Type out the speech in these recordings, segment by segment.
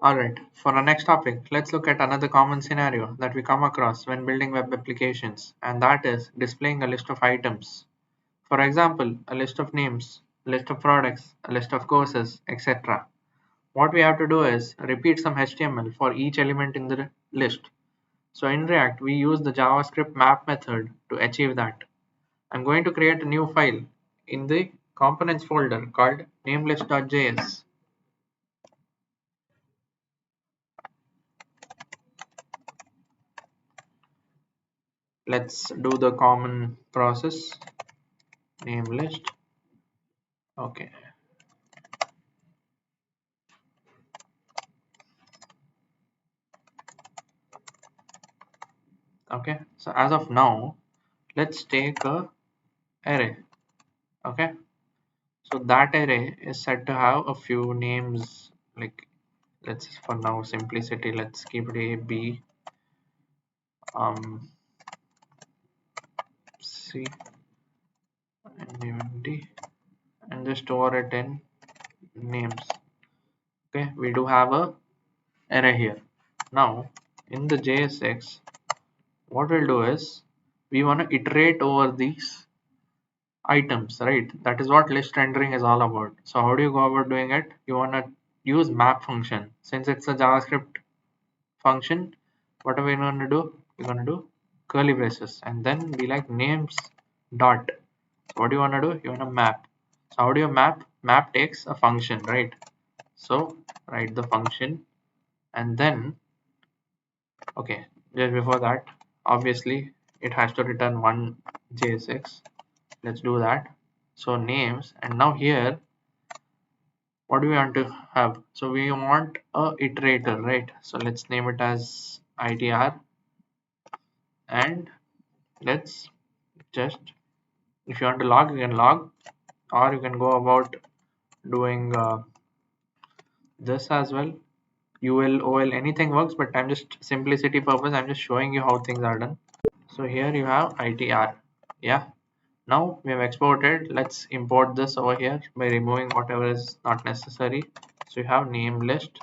Alright, for our next topic, let's look at another common scenario that we come across when building web applications, and that is displaying a list of items. For example, a list of names, a list of products, a list of courses, etc. What we have to do is repeat some HTML for each element in the list. So in React, we use the JavaScript map method to achieve that. I'm going to create a new file in the components folder called namelist.js. Let's do the common process, name list. Okay. Okay. So as of now, let's take a array. Okay. So that array is said to have a few names, like let's, for now simplicity, let's keep it A, B, C, and even D, and just store it in names. Okay, we do have a array here. Now in the JSX, what we'll do is we want to iterate over these items, right? That is what list rendering is all about. So how do you go about doing it? You want to use map function. Since it's a JavaScript function, what are we going to do? We're going to do curly braces and then be like names dot. So what do you want to do? You want to map. So how do you map? Map takes a function, right? So write the function, and then okay, just before that, obviously it has to return one JSX. Let's do that. So names, and now here what do we want to have? So we want a iterator, right? So let's name it as itr, and let's just, if you want to log, you can log, or you can go about doing this as well. UL, OL, anything works, but I'm just simplicity purpose, I'm just showing you how things are done. So here you have itr. Yeah, now we have exported. Let's import this over here by removing whatever is not necessary. So you have name list,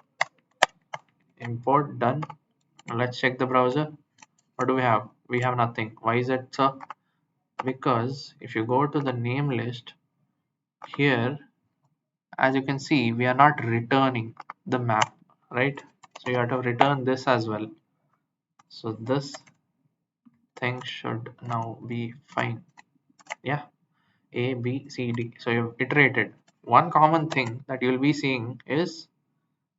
import, done. Now let's check the browser. What do we have? We have nothing. Why is it so? Because if you go to the name list here, as you can see, we are not returning the map, right? So you have to return this as well. So this thing should now be fine. Yeah, A, B, C, D. So you've iterated. One common thing that you'll be seeing is,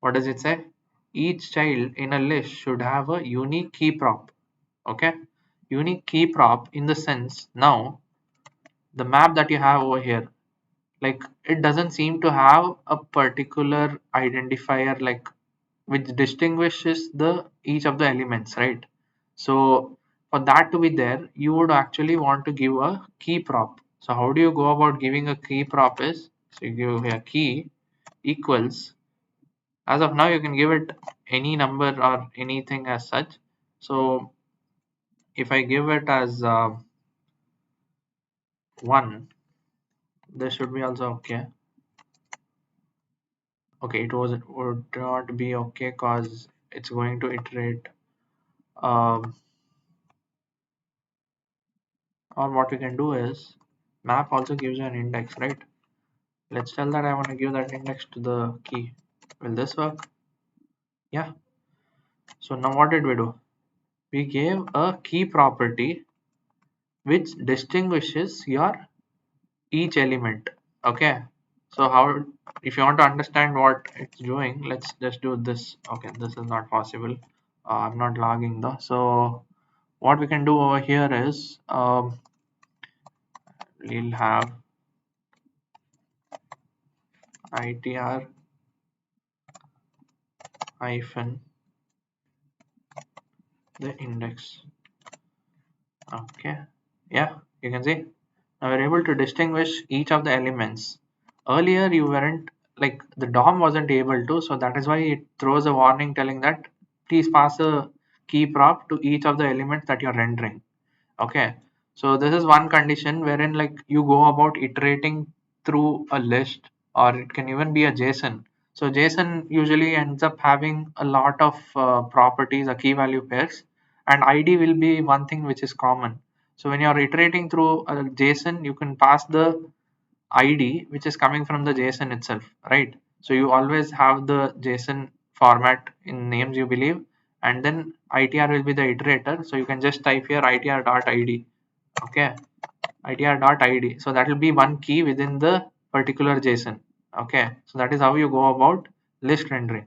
what does it say? Each child in a list should have a unique key prop. Okay, unique key prop in the sense, now the map that you have over here, like it doesn't seem to have a particular identifier, like which distinguishes the each of the elements, right? So for that to be there, you would actually want to give a key prop. So how do you go about giving a key prop is, so you give a key equals, as of now you can give it any number or anything as such. So if I give it as 1, this should be also okay. Okay, it would not be okay because it's going to iterate. um, or what we can do is, map also gives you an index, right? Let's tell that I want to give that index to the key. Will this work? Yeah. So now what did we do? We gave a key property which distinguishes your each element. Okay, so how, if you want to understand what it's doing, let's just do this. Okay, this is not possible. I'm not logging though. So what we can do over here is, we'll have itr hyphen the index. Okay, yeah, you can see now we're able to distinguish each of the elements. Earlier you weren't, like the DOM wasn't able to, so that is why it throws a warning telling that please pass a key prop to each of the elements that you're rendering. Okay, so this is one condition wherein like you go about iterating through a list, or it can even be a JSON. So JSON usually ends up having a lot of properties, key value pairs, and ID will be one thing which is common. So when you are iterating through a JSON, you can pass the ID which is coming from the JSON itself, right? So you always have the JSON format in names you believe, and then ITR will be the iterator. So you can just type here itr.id, okay, itr.id. So that will be one key within the particular JSON. Okay, so that is how you go about list rendering.